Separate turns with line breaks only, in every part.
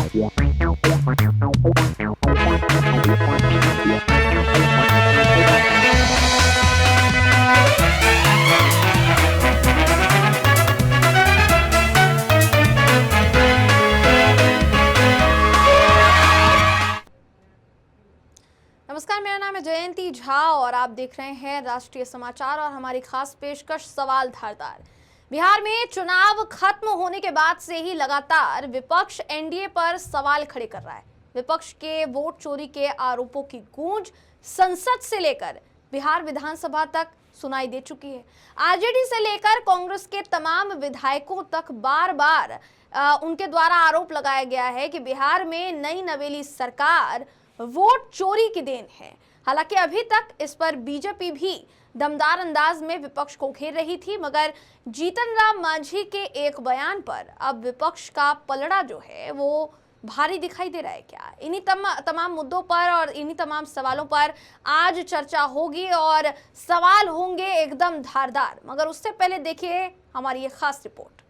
नमस्कार, मेरा नाम है जयंती झा और आप देख रहे हैं राष्ट्रीय समाचार और हमारी खास पेशकश सवाल धारदार। बिहार में चुनाव खत्म होने के बाद से ही लगातार विपक्ष एनडीए पर सवाल खड़े कर रहा है। विपक्ष के वोट चोरी के आरोपों की गूंज संसद से लेकर बिहार विधानसभा तक सुनाई दे चुकी है। आरजेडी से लेकर कांग्रेस के तमाम विधायकों तक बार बार उनके द्वारा आरोप लगाया गया है कि बिहार में नई नवेली सरकार वोट चोरी की देन है। हालांकि अभी तक इस पर बीजेपी भी दमदार अंदाज में विपक्ष को घेर रही थी, मगर जीतन राम मांझी के एक बयान पर अब विपक्ष का पलड़ा जो है वो भारी दिखाई दे रहा है। क्या इन्हीं तमाम मुद्दों पर और इन्हीं तमाम सवालों पर आज चर्चा होगी और सवाल होंगे एकदम धारदार। मगर उससे पहले देखिए हमारी ये खास रिपोर्ट।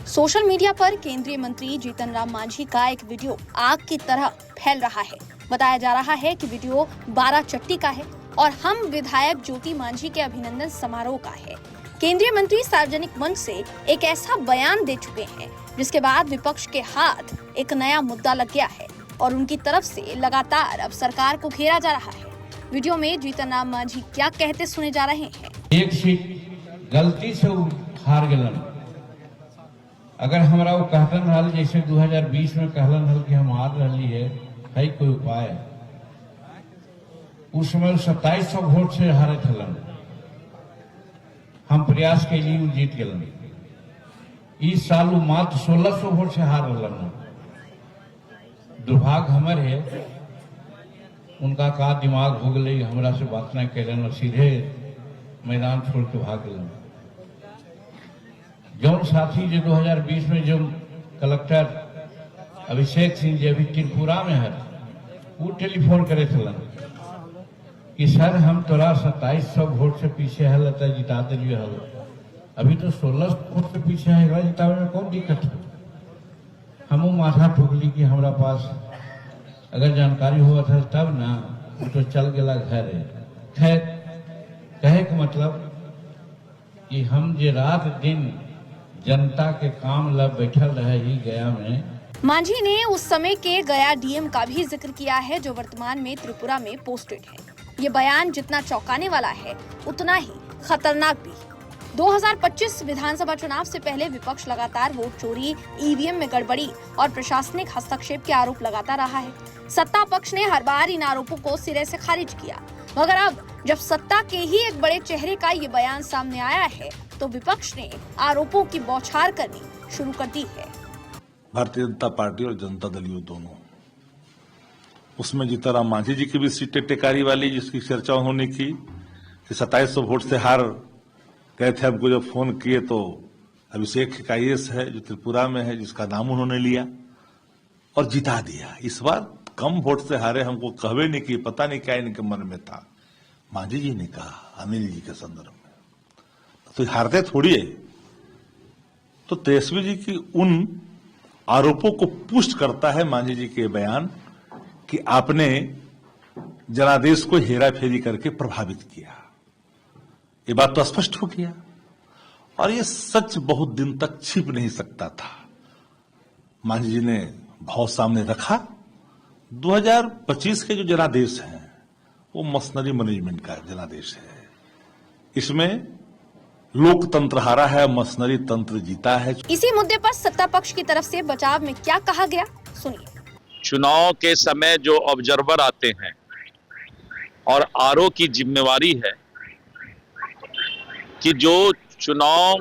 सोशल मीडिया पर केंद्रीय मंत्री जीतन राम मांझी का एक वीडियो आग की तरह फैल रहा है। बताया जा रहा है कि वीडियो 12 चट्टी का है और हम विधायक ज्योति मांझी के अभिनंदन समारोह का है। केंद्रीय मंत्री सार्वजनिक मंच से एक ऐसा बयान दे चुके हैं जिसके बाद विपक्ष के हाथ एक नया मुद्दा लग गया है और उनकी तरफ से लगातार अब सरकार को घेरा जा रहा है। वीडियो में जीतन राम मांझी क्या कहते सुने जा रहे हैं।
एक सीट गलती से हार गलन, अगर हमरा वो कहतन रहल जैसे 2020 में कहलन हल कि हम हार रही है कोई उपाय, उस समय 2700 वोट से हारे थलन, हम प्रयास के लिए जीत गलन। इस साल वो मात्र 1600 वोट से हार रहलन। दुर्भाग्य हमर है, उनका का दिमाग हो गए, हमरा से बात नहीं कैलन और सीधे मैदान छोड़ के भाग गलन। जौन साथी जो 2020 में जो कलेक्टर अभिषेक सिंह जी अभी त्रिपुरा में है, वो टेलीफोन करे थलन कि सर हम तोरा 2700 वोट से पीछे है, लता जिता दिलिए हल, अभी तो 1600 वोट से पीछे है, जितावे में कौन दिक्कत है। हम माथा ठोकली कि हमारा पास अगर जानकारी हुआ था तब ना, तो चल गया घर है। खैर कहे के मतलब कि हम जे रात दिन जनता के काम ला बैठल रहे ही गया में।
मांझी ने उस समय के गया डीएम का भी जिक्र किया है जो वर्तमान में त्रिपुरा में पोस्टेड है। ये बयान जितना चौंकाने वाला है उतना ही खतरनाक भी। 2025 विधानसभा चुनाव से पहले विपक्ष लगातार वोट चोरी, ईवीएम में गड़बड़ी और प्रशासनिक हस्तक्षेप के आरोप लगाता रहा है। सत्ता पक्ष ने हर बार इन आरोपों को सिरे से खारिज किया, मगर अब जब सत्ता के ही एक बड़े चेहरे का ये बयान सामने आया है तो विपक्ष ने आरोपों की बौछार करनी शुरू कर दी है।
भारतीय जनता पार्टी और जनता दल यू दोनों, उसमें जीतन राम मांझी जी की भी सीटें टेकारी वाली जिसकी चर्चा होने की कि 2700 वोट से हार गए थे। हमको जब फोन किए तो अभिषेक का आईएएस है जो त्रिपुरा में है, जिसका नाम उन्होंने लिया और जिता दिया। इस बार कम वोट से हारे, हमको कहवे नहीं कि पता नहीं क्या इनके मन में था। मांझी जी ने कहा अनिल जी के संदर्भ में, तो हारते थोड़ी है। तो तेजस्वी जी की उन आरोपों को पुष्ट करता है मांझी जी के बयान कि आपने जनादेश को हेरा फेरी करके प्रभावित किया। ये बात तो स्पष्ट हो गया और ये सच बहुत दिन तक छिप नहीं सकता था। मांझी जी ने भाव सामने रखा। 2025 के जो जनादेश हैं वो मशीनरी मैनेजमेंट का जनादेश है। इसमें लोकतंत्र हारा है, मशीनरी तंत्र जीता है।
इसी मुद्दे पर सत्ता पक्ष की तरफ से बचाव में क्या कहा गया, सुनिए।
चुनाव के समय जो ऑब्जर्वर आते हैं और आरओ की जिम्मेवारी है कि जो चुनाव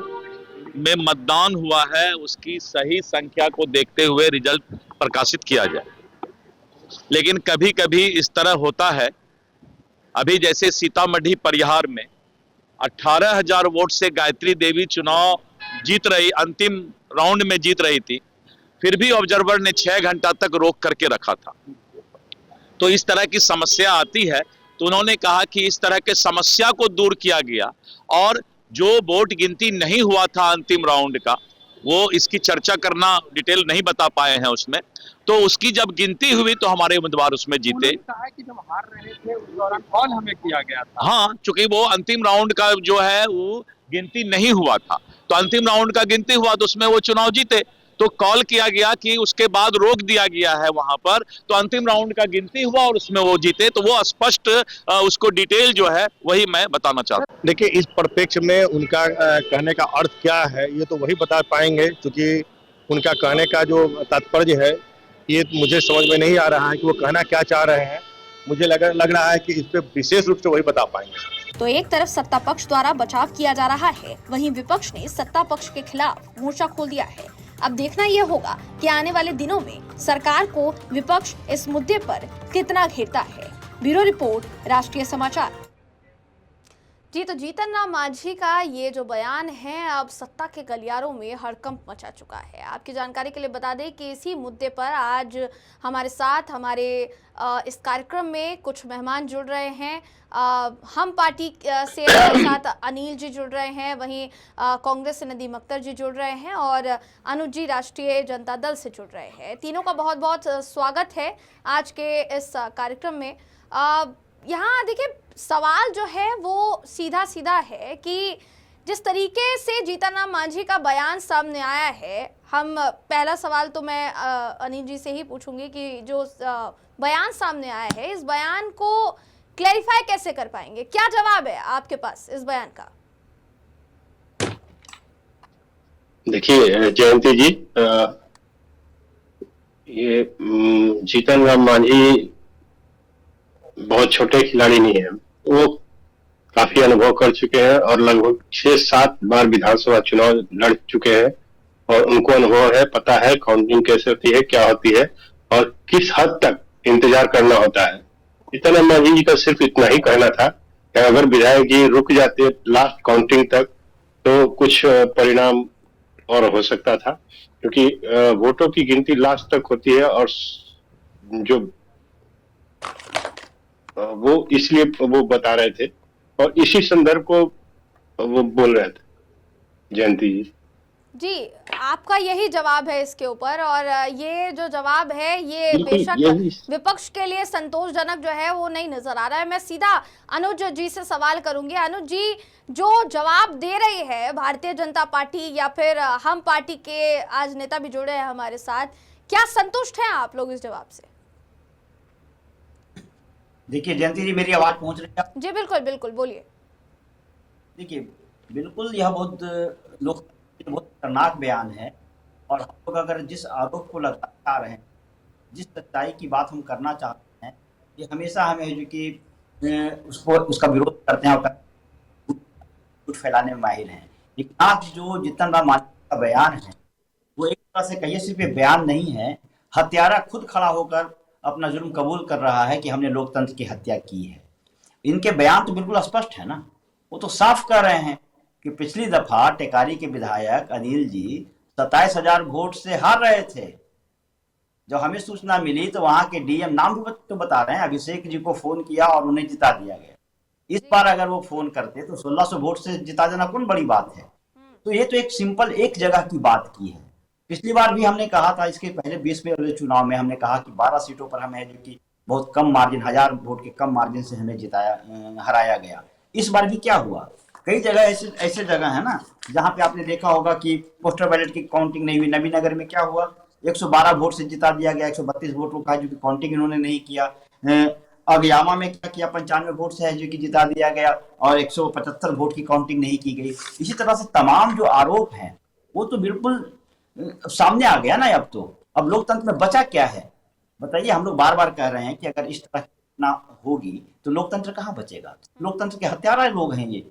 में मतदान हुआ है उसकी सही संख्या को देखते हुए रिजल्ट प्रकाशित किया जाए। लेकिन कभी कभी इस तरह होता है, अभी जैसे सीतामढ़ी परिहार में 18,000 वोट से गायत्री देवी चुनाव जीत रही, अंतिम राउंड में जीत रही थी, फिर भी ऑब्जर्वर ने 6 घंटा तक रोक करके रखा था। तो इस तरह की समस्या आती है, तो उन्होंने कहा कि इस तरह के समस्या को दूर किया गया और जो वोट गिनती नहीं हुआ था अंतिम राउंड का, वो इसकी चर्चा करना डिटेल नहीं बता पाए हैं उसमें। तो उसकी जब गिनती हुई तो हमारे उम्मीदवार उसमें जीते।
कहा कि जब हार रहे थे उस दौरान कॉल हमें किया गया था।
हाँ, चूंकि वो अंतिम राउंड का जो है वो गिनती नहीं हुआ था, तो अंतिम राउंड का गिनती हुआ तो उसमें वो चुनाव जीते, तो कॉल किया गया कि उसके बाद रोक दिया गया है वहां पर, तो अंतिम राउंड का गिनती हुआ और उसमें वो जीते। तो वो स्पष्ट उसको डिटेल जो है वही मैं बताना चाहता हूँ।
देखिए, इस परिप्रेक्ष्य में उनका कहने का अर्थ क्या है ये तो वही बता पाएंगे, क्योंकि उनका कहने का जो तात्पर्य है ये मुझे समझ में नहीं आ रहा है कि वो कहना क्या चाह रहे हैं। मुझे लग रहा है कि इस पे विशेष रूप से वही बता पाएंगे।
तो एक तरफ सत्ता पक्ष द्वारा बचाव किया जा रहा है, वहीं विपक्ष ने सत्ता पक्ष के खिलाफ मोर्चा खोल दिया है। अब देखना ये होगा कि आने वाले दिनों में सरकार को विपक्ष इस मुद्दे पर कितना घेरता है। ब्यूरो रिपोर्ट, राष्ट्रीय समाचार। जी, तो जीतन राम मांझी का ये जो बयान है अब सत्ता के गलियारों में हड़कंप मचा चुका है। आपकी जानकारी के लिए बता दें कि इसी मुद्दे पर आज हमारे साथ हमारे इस कार्यक्रम में कुछ मेहमान जुड़ रहे हैं। हम पार्टी से हमारे साथ अनिल जी जुड़ रहे हैं, वहीं कांग्रेस से नदीम अख्तर जी जुड़ रहे हैं और अनुज जी राष्ट्रीय जनता दल से जुड़ रहे हैं। तीनों का बहुत बहुत स्वागत है आज के इस कार्यक्रम में। यहाँ देखिए, सवाल जो है वो सीधा सीधा है कि जिस तरीके से जीतन राम मांझी का बयान सामने आया है, हम पहला सवाल तो मैं अनिल जी से ही पूछूंगी कि जो बयान सामने आया है, इस बयान को क्लैरिफाई कैसे कर पाएंगे? क्या जवाब है आपके पास इस बयान का?
देखिए जयंती जी, ये जीतन राम मांझी बहुत छोटे खिलाड़ी नहीं है। वो काफी अनुभव कर चुके हैं और लगभग 6-7 बार विधानसभा चुनाव लड़ चुके हैं और उनको अनुभव है, पता है काउंटिंग कैसे होती है, क्या होती है और किस हद तक इंतजार करना होता है। जीतन राम मांझी जी का सिर्फ इतना ही कहना था कि अगर विधायक जी रुक जाते लास्ट काउंटिंग तक तो कुछ परिणाम और हो सकता था, क्योंकि वोटों की गिनती लास्ट तक होती है और जो वो इसलिए वो बता रहे थे और इसी संदर्भ को वो बोल रहे थे। जयंती जी
जी, आपका यही जवाब है इसके ऊपर, और ये जो जवाब है ये बेशक विपक्ष के लिए संतोषजनक जो है वो नहीं नजर आ रहा है। मैं सीधा अनुज जी से सवाल करूंगी। अनुज जी, जो जवाब दे रही है भारतीय जनता पार्टी या फिर हम पार्टी के आज नेता भी जुड़े हैं हमारे साथ, क्या संतुष्ट हैं आप लोग इस जवाब से?
देखिए जयंती जी, मेरी आवाज पहुंच रही है?
जी बिल्कुल बिल्कुल, बोलिए।
देखिए, बिल्कुल यह बहुत खतरनाक बयान है और हम लोग अगर जिस आरोप को लगाते आ रहे हैं, जिस सच्चाई की बात हम करना चाहते हैं, ये हमेशा हमें जो कि उसका विरोध करते हैं और झूठ फैलाने में माहिर हैं। लेकिन आज जो जीतन राम मांझी का बयान है वो एक तरह से कहिए सिर्फ बयान नहीं है, हत्यारा खुद खड़ा होकर अपना जुर्म कबूल कर रहा है कि हमने लोकतंत्र की हत्या की है। इनके बयान तो बिल्कुल स्पष्ट है ना, वो तो साफ कर रहे हैं कि पिछली दफा टेकारी के विधायक अनिल जी 27,000 वोट से हार रहे थे। जब हमें सूचना मिली तो वहां के डीएम, नाम भी तो बता रहे हैं, अभिषेक जी को फोन किया और उन्हें जिता दिया गया। इस बार अगर वो फोन करते तो 1600 वोट से जिता देना कौन बड़ी बात है। तो ये तो एक सिंपल एक जगह की बात की है। पिछली बार भी हमने कहा था, इसके पहले 20वें वाले चुनाव में हमने कहा कि 12 सीटों पर हमें जो कि बहुत कम मार्जिन, 1000 वोट के कम मार्जिन से हमें हराया गया। इस बार भी क्या हुआ, कई जगह ऐसे जगह है ना जहां पे आपने देखा होगा कि पोस्टल बैलेट की काउंटिंग नहीं हुई। नबीनगर में क्या हुआ, 112 वोट से जिता दिया गया, 132 वोटों का जो कि काउंटिंग इन्होंने नहीं किया। अगयामा में क्या किया, 95 वोट से है जो कि जिता दिया गया और 175 वोट की काउंटिंग नहीं की गई। इसी तरह से तमाम जो आरोप हैं वो तो बिल्कुल सामने आ गया ना। अब लोकतंत्र में बचा क्या है बताइए। हम लोग बार बार कह रहे हैं कि अगर इस तरह ना होगी तो लोकतंत्र कहाँ बचेगा। लोकतंत्र के हत्यारा लोग हैं ये,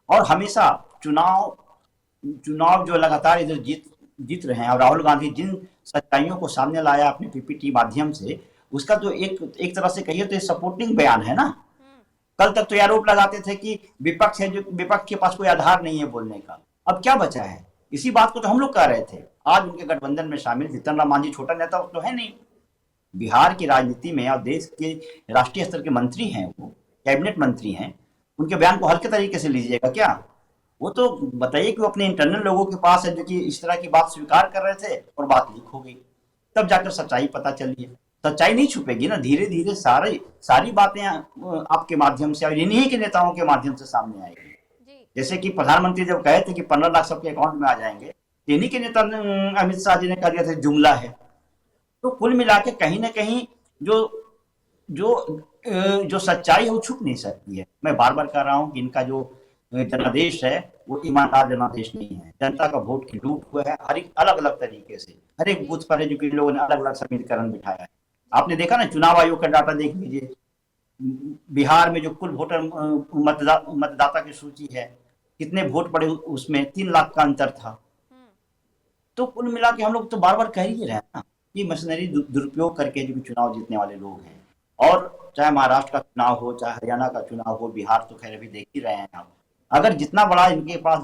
और हमेशा चुनाव जो लगातार इधर जीत रहे हैं। और राहुल गांधी जिन सच्चाइयों को सामने लाया अपने पीपीटी माध्यम से, उसका तो एक तरह से कहिए तो सपोर्टिंग बयान है ना। कल तक तो ये आरोप लगाते थे कि विपक्ष है, जो विपक्ष के पास कोई आधार नहीं है बोलने का। अब क्या बचा है, इसी बात को तो हम लोग कह रहे थे। आज उनके गठबंधन में शामिल जीतन राम मांझी छोटा नेता तो है नहीं, बिहार की राजनीति में और देश के राष्ट्रीय स्तर के मंत्री हैं, वो कैबिनेट मंत्री हैं। उनके बयान को हल्के तरीके से लीजिएगा क्या? वो तो बताइए कि वो अपने इंटरनल लोगों के पास है जो कि इस तरह की बात स्वीकार कर रहे थे और बात लीक हो गई, तब जाकर सच्चाई पता चली है। सच्चाई नहीं छुपेगी ना, धीरे धीरे सारी बातें आपके माध्यम से और इन्हीं के नेताओं के माध्यम से सामने आएगी। जैसे कि प्रधानमंत्री जब कहे थे कि 15 लाख सबके अकाउंट में आ जाएंगे, इन्हीं के नेता अमित शाह जी ने कह दिया था जुमला है। तो कुल मिला के कहीं ना कहीं जो सच्चाई है वो छुप नहीं सकती है। मैं बार बार कह रहा हूँ कि इनका जो जनादेश है वो ईमानदार जनादेश नहीं है। जनता का वोट की लूट हुआ है हर एक अलग अलग तरीके से, हर एक बूथ पर है जो कि लोगों ने अलग अलग समीकरण बिठाया है। आपने देखा ना, चुनाव आयोग का डाटा देख लीजिए, बिहार में जो कुल वोटर मतदाता की सूची है, कितने वोट पड़े उसमें 3 लाख का अंतर था। तो कुल मिला के हम लोग तो बार बार कह ही रहे हैं ना, ये मशीनरी दुरुपयोग करके जो चुनाव जीतने वाले लोग हैं। और चाहे महाराष्ट्र का चुनाव हो, चाहे हरियाणा का चुनाव हो, बिहार तो खैर अभी देख ही रहे हैं आप। अगर जितना बड़ा इनके पास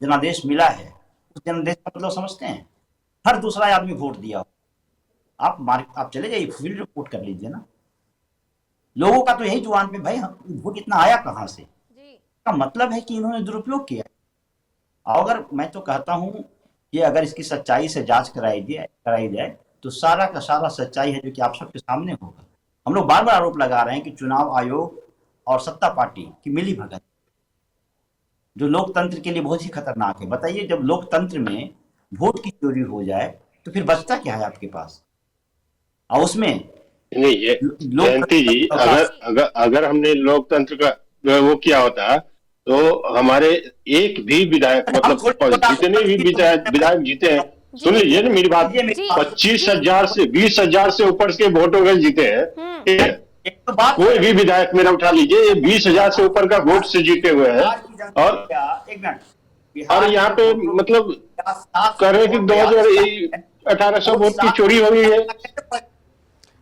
जनादेश मिला है, उस जनादेश का मतलब समझते हैं, हर दूसरा आदमी वोट दिया हो। आप चले जाइए, फील्ड रिपोर्ट कर लीजिए ना, लोगों का तो यही जुबान पे, भाई वोट इतना आया कहाँ से, का मतलब है कि इन्होंने दुरुपयोग किया। अगर मैं तो कहता हूं कि अगर इसकी सच्चाई से जांच कराई जाए तो सारा का सारा सच्चाई है जो कि आप सबके सामने होगा। हम लोग बार बार आरोप लगा रहे हैं कि चुनाव आयोग और सत्ता पार्टी की मिली भगत जो लोकतंत्र के लिए बहुत ही खतरनाक है। बताइए, जब लोकतंत्र में वोट की चोरी हो जाए तो फिर बचता क्या है आपके पास? और उसमें
नहीं, ये जयंती जी, अगर हमने लोकतंत्र का वो किया होता तो हमारे एक भी विधायक, मतलब जितने भी विधायक जीते हैं, सुन लीजिए ना मेरी बात, 25,000 से 20,000 से ऊपर के वोटों में जीते हैं। ठीक है, कोई भी विधायक मेरा उठा लीजिए, ये 20,000 से ऊपर का वोट से जीते हुए हैं। और यहाँ पे मतलब कर रहे कि 2018 वोट की चोरी हो गई है।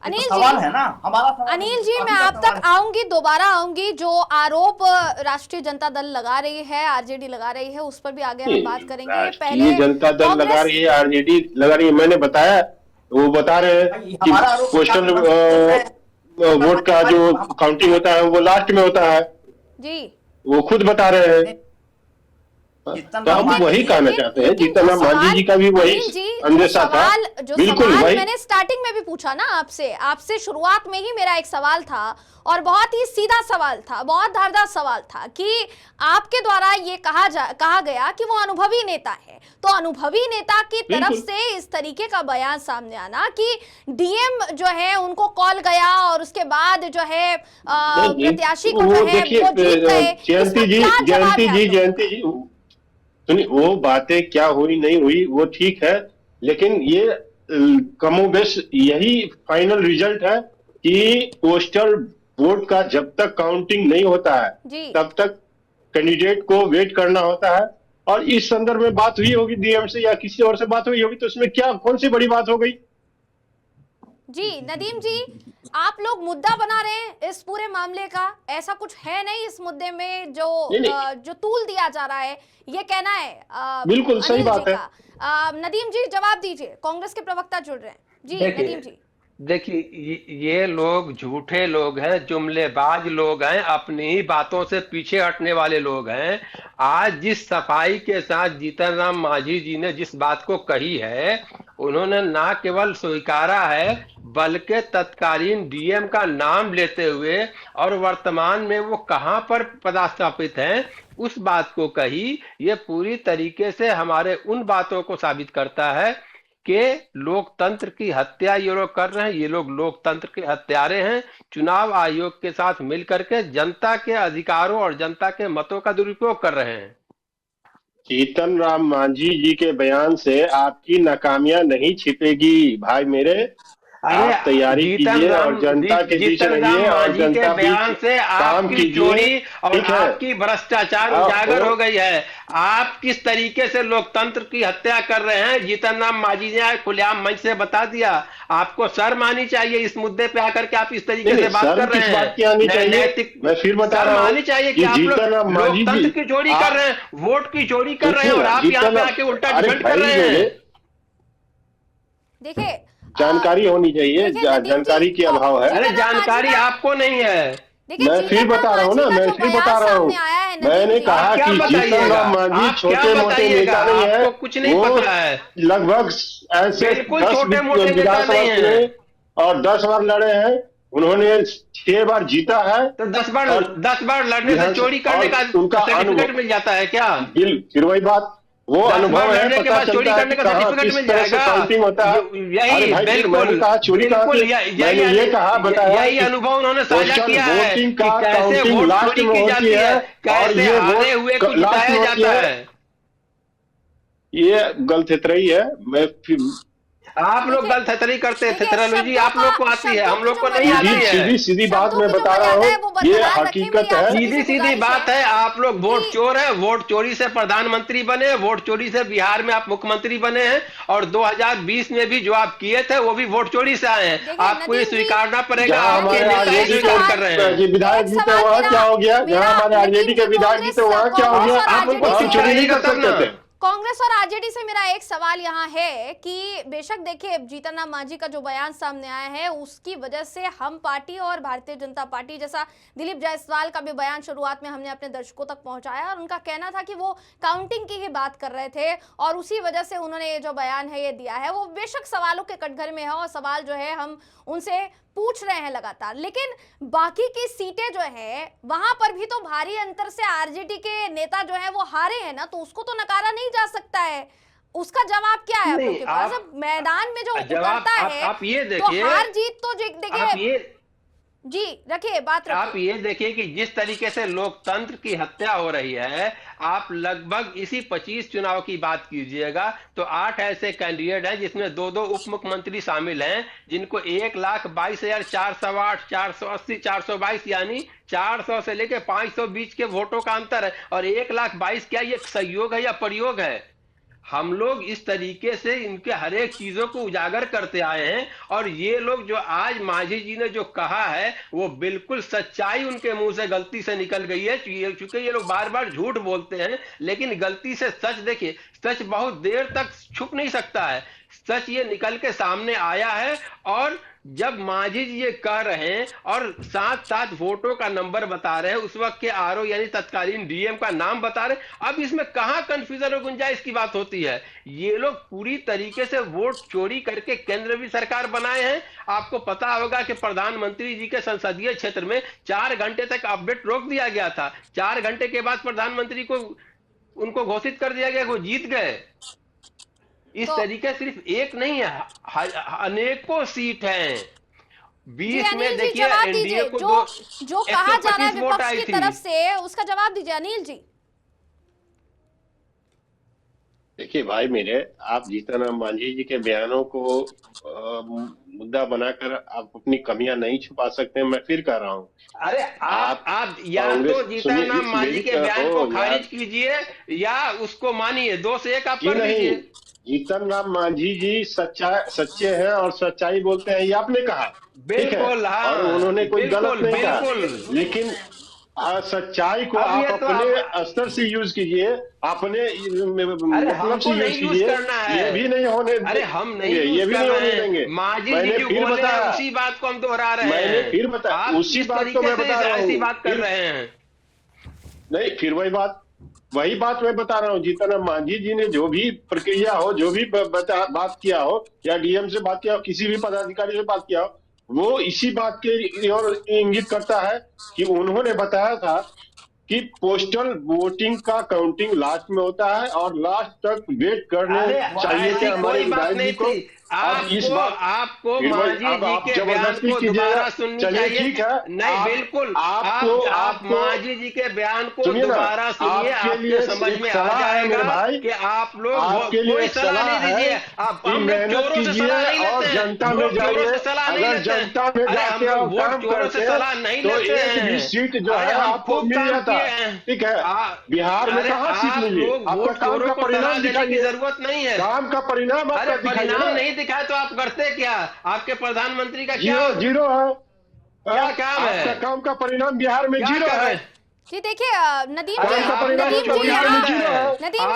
अनिल
सवाल है ना हमारा
अनिल जी, मैं आप तक आऊंगी, दोबारा आऊंगी। जो आरोप राष्ट्रीय जनता दल लगा रही है, आरजेडी लगा रही है, उस पर भी आगे हम बात करेंगे। पहले
जनता दल लगा रही है, आरजेडी लगा रही है, मैंने बताया, वो बता रहे हैं कि पोस्टल वोट का जो काउंटिंग होता है वो लास्ट में होता है जी, वो खुद बता रहे हैं। तो हम वही कहना चाहते हैं, जीतन राम मांझी जी का भी वही अंदेशा था। बिल्कुल वही
मैंने स्टार्टिंग में भी पूछा ना आपसे शुरुआत में ही मेरा एक सवाल था, और बहुत ही सीधा सवाल था, बहुत धारदार सवाल था कि आपके द्वारा ये कहा गया कि वो अनुभवी नेता है। तो अनुभवी नेता की तरफ से इस तरीके का बयान सामने आना कि डीएम जो है उनको कॉल गया और उसके बाद जो है प्रत्याशी को जो है वो जीत गए।
जयंती जी सुनिए, वो बातें क्या हुई नहीं हुई वो ठीक है, लेकिन ये कमोबेश यही फाइनल रिजल्ट है कि पोस्टल वोट का जब तक काउंटिंग नहीं होता है तब तक कैंडिडेट को वेट करना होता है। और इस संदर्भ में बात हुई होगी डीएम से या किसी और से बात हुई होगी, तो इसमें क्या कौन सी बड़ी बात हो गई?
जी नदीम जी, आप लोग मुद्दा बना रहे हैं इस पूरे मामले का, ऐसा कुछ है नहीं इस मुद्दे में जो तूल दिया जा रहा है, ये कहना है
बिल्कुल सही बात है।
नदीम जी जवाब दीजिए, कांग्रेस के प्रवक्ता जुड़ रहे हैं जी। नदीम जी
देखिए, ये लोग झूठे लोग हैं, जुमलेबाज लोग हैं, अपनी ही बातों से पीछे हटने वाले लोग हैं। आज जिस सफाई के साथ जीतन राम मांझी जी ने जिस बात को कही है, उन्होंने ना केवल स्वीकारा है बल्कि तत्कालीन डीएम का नाम लेते हुए और वर्तमान में वो कहां पर पदस्थापित हैं उस बात को कही। ये पूरी तरीके से हमारे उन बातों को साबित करता है कि लोकतंत्र की हत्या ये लोग कर रहे हैं। ये लोग लोकतंत्र के हत्यारे हैं। चुनाव आयोग के साथ मिलकर के जनता के अधिकारों और जनता के मतों का दुरुपयोग कर रहे हैं।
जीतन राम मांझी जी के बयान से आपकी नाकामियां नहीं छिपेगी भाई मेरे। आप तैयारी कीजिए और जनता के बीच रहिए और जनता के बयान से आपकी चोरी और
आपकी भ्रष्टाचार उजागर हो गई है। आप किस तरीके से लोकतंत्र की हत्या कर रहे हैं, जीतन राम मांझी ने खुलेआम मंच से बता दिया। आपको शर्म आनी चाहिए इस मुद्दे पे आकर के आप इस तरीके से बात कर रहे हैं।
बात की आनी चाहिए, मैं फिर बता रहा हूं,
आनी चाहिए कि आप लोकतंत्र की चोरी कर रहे हैं, वोट की चोरी कर रहे हैं और आप यहाँ पे आके उल्टा डिफेंड कर रहे हैं।
देखिए,
जानकारी होनी चाहिए, जानकारी के अभाव है।
अरे जानकारी आपको नहीं है,
देखिए,
मैं फिर बता रहा हूँ ना, मैं फिर बता रहा हूँ, मैंने कहा कि जीतन राम मांझी छोटे मोटे नेता नहीं है,
आपको कुछ नहीं
वो
पता है,
लगभग ऐसे
बिल्कुल
10
छोटे मोटे नेता
विधानसभा
नहीं
चुने
है।
और 10 बार लड़े हैं, उन्होंने 6 बार जीता है।
तो 10
और
बार लड़ने से चोरी करने का
उनका
सर्टिफिकेट मिल जाता है क्या?
फिर वही बात, वो
10
अनुभव
बार
है,
लड़ने के
पता
बाद चोरी
चलता है
करने
कि
का
कहाँ
सर्टिफिकेट
किस
मिल
तरह से
जाएगा।
काउंटिंग होता है।
यही
अरे भाई, फिर मैंने
बिल्कुल
कहा चोरी कहाँ
बिल्कुल
की? मैंने ये कहा बताया
यही
कि
अनुभव उन्होंने साझा
पोस्टल
किया है
वोटिंग
कि
का
कैसे
काउंटिंग
वोट
लास्ट
चोरी
में
की
होती
जाती है,
है, और
कैसे
ये
हारे हुए को
लास्ट में
जिताया
होती
जाता
है।
है।
ये गलतफहमी है। मैं फिर
आप लोग
देखिए,
गलतफहमी करते थे,
देखिए,
जी आप लोग को आती है, हम लोग को नहीं
मर्यादा
आती
है,
है।
सीधी बात
शब्दों
मैं
की जो
बता रहा
मर्यादा
हूँ,
है वो
ये
बरकरार रखें।
हकीकत
मेरी आप
है।
सभी से
सीधी
गुजारिश
बात है, आप लोग वोट
कि
चोर है, वोट चोरी से प्रधानमंत्री बने, वोट चोरी से बिहार में आप मुख्यमंत्री बने हैं, और 2020 में भी जो आप किए थे वो भी वोट चोरी से आए हैं।
देखिए,
आपको ये
नदीम जी,
स्वीकारना पड़ेगा,
जहाँ
आपके
हमारे
नेता ही
आरजेडी
स्वीकार कर रहे हैं।
के विधायक
एक
जीते
सवाल
वहाँ
मेरा-
क्या हो गया?
मेरा
जहाँ हमारे
नदीम
आरजेडी
जी,
के विधायक जीते वहाँ क्या हो गया?
आप उनको
वहाँ हम चोरी नहीं कर
तब ना।
सकते थे।
कांग्रेस और आरजेडी से मेरा एक सवाल यहाँ है कि बेशक देखिए, जीतन राम मांझी का जो बयान सामने आया है उसकी वजह से हम पार्टी और भारतीय जनता पार्टी, जैसा दिलीप जायसवाल का भी बयान शुरुआत में हमने अपने दर्शकों तक पहुंचाया, और उनका कहना था कि वो काउंटिंग की ही बात कर रहे थे और उसी वजह से उन्होंने ये जो बयान है ये दिया है। वो बेशक सवालों के कटघरे में है और सवाल जो है हम उनसे पूछ रहे हैं लगातार, लेकिन बाकी की सीटें जो है वहां पर भी तो भारी अंतर से आरजेडी के नेता जो है वो हारे हैं ना, तो उसको तो नकारा नहीं जा सकता है। उसका जवाब क्या है आप लोग के पास? जब मैदान में जो उतरता है
आप ये
तो
देखिए,
हार जीत तो देखिए जी, रखिए बात रखिए।
आप ये देखिए कि जिस तरीके से लोकतंत्र की हत्या हो रही है, आप लगभग इसी 25 चुनाव की बात कीजिएगा तो 8 ऐसे कैंडिडेट हैं जिसमें 2-2 उप मुख्यमंत्री शामिल हैं, जिनको 1,22,408, 480, 422 यानी 400 से लेकर 500 बीच के वोटों का अंतर है। और 1,22,000 क्या ये संयोग है या प्रयोग है? हम लोग इस तरीके से इनके हर एक चीजों को उजागर करते आए हैं, और ये लोग जो आज मांझी जी ने जो कहा है वो बिल्कुल सच्चाई उनके मुंह से गलती से निकल गई है। चूंकि ये लोग बार बार झूठ बोलते हैं, लेकिन गलती से सच, देखिए सच बहुत देर तक छुप नहीं सकता है, सच ये निकल के सामने आया है। और जब मांझी जी ये कह रहे हैं और साथ साथ वोटों का नंबर बता रहे हैं, उस वक्त के आरओ यानी तत्कालीन डीएम का नाम बता रहे हैं, अब इसमें कहां कंफ्यूजन और गुंजाइश की बात होती है? ये लोग पूरी तरीके से वोट चोरी करके केंद्र भी सरकार बनाए हैं। आपको पता होगा कि प्रधानमंत्री जी के संसदीय क्षेत्र में 4 घंटे तक अपडेट रोक दिया गया था। 4 घंटे के बाद प्रधानमंत्री को उनको घोषित कर दिया गया, वो जीत गए। इस तरीके सिर्फ एक नहीं है, अनेकों सीट हैं। 20 में देखिए एनडीए को
जो कहा जा रहा है विपक्ष की तरफ से, उसका जवाब दीजिए अनिल जी।
देखिए भाई मेरे, आप जीतन राम मांझी जी के बयानों को मुद्दा बनाकर आप अपनी कमियां नहीं छुपा सकते। मैं फिर कह रहा हूँ,
अरे आप या तो जीतन राम मांझी के बयान को खारिज कीजिए या उसको मानिए, 2 से 1 आप कर लीजिए।
जीतन राम मांझी जी सच्चे हैं और सच्चाई बोलते हैं, ये आपने कहा,
बिल्कुल। हाँ,
और उन्होंने कोई गलत नहीं कहा, लेकिन सच्चाई को आप अपने स्तर से यूज कीजिए, अपने मतलब से यूज कीजिए। ये भी नहीं होने,
अरे हम नहीं,
ये भी नहीं होने देंगे।
मांझी जी जो बोले हैं उसी बात को हम दोहरा रहे हैं।
मैंने फिर बताया, उसी बात को मैं बता रहा हूँ,
ऐसी बात कर रहे हैं।
नहीं, फिर वही बात मैं बता रहा हूँ। जीतन राम मांझी जी ने जो भी प्रक्रिया हो, जो भी बात किया हो, या डीएम से बात किया हो, किसी भी पदाधिकारी से बात किया हो, वो इसी बात के ओर इंगित करता है कि उन्होंने बताया था कि पोस्टल वोटिंग का काउंटिंग लास्ट में होता है और लास्ट तक वेट करने चाहिए थे हमारे विधायक जी को।
आपको मांझी जी के बयान को दोबारा सुननी चाहिए।
ठीक है,
नहीं बिल्कुल, आप मांझी जी के बयान को दोबारा सुनिए, आपके समझ में आ जाएगा कि आप लोग कोई सलाह नहीं दीजिए, आप चोरों से सलाह नहीं लेते हैं, जनता में जाइए, सलाह नहीं लेते हैं, हम लोग वोट चोरों से सलाह नहीं लेते हैं।
सीट जो है आपको मिल जाता है, ठीक है। बिहार में कहाँ सीट मिली? आपका काम का परिणाम
देने की जरूरत नहीं है,
काम का परिणाम
परिणाम नहीं दिखाए तो आप करते क्या? आपके प्रधानमंत्री का क्या
जीरो है,
क्या काम है?
आपका काम का परिणाम बिहार में जीरो है।
जी देखिए नदीम जी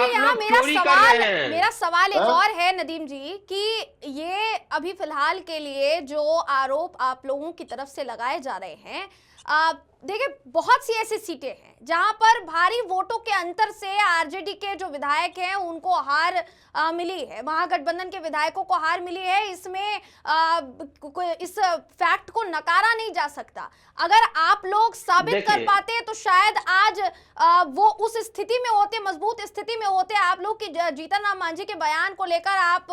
यहाँ मेरा सवाल एक और है नदीम जी, कि ये अभी फिलहाल के लिए जो आरोप आप लोगों की तरफ से लगाए जा रहे हैं, देखिए बहुत सी ऐसी सीटें हैं जहां पर भारी वोटों के अंतर से आरजेडी के जो विधायक हैं उनको हार मिली है, महागठबंधन के विधायकों को हार मिली है। इसमें इस फैक्ट को नकारा नहीं जा सकता। अगर आप लोग साबित कर पाते तो शायद आज वो उस स्थिति में होते, मजबूत स्थिति में होते। आप लोग की जीतन राम मांझी के बयान को लेकर आप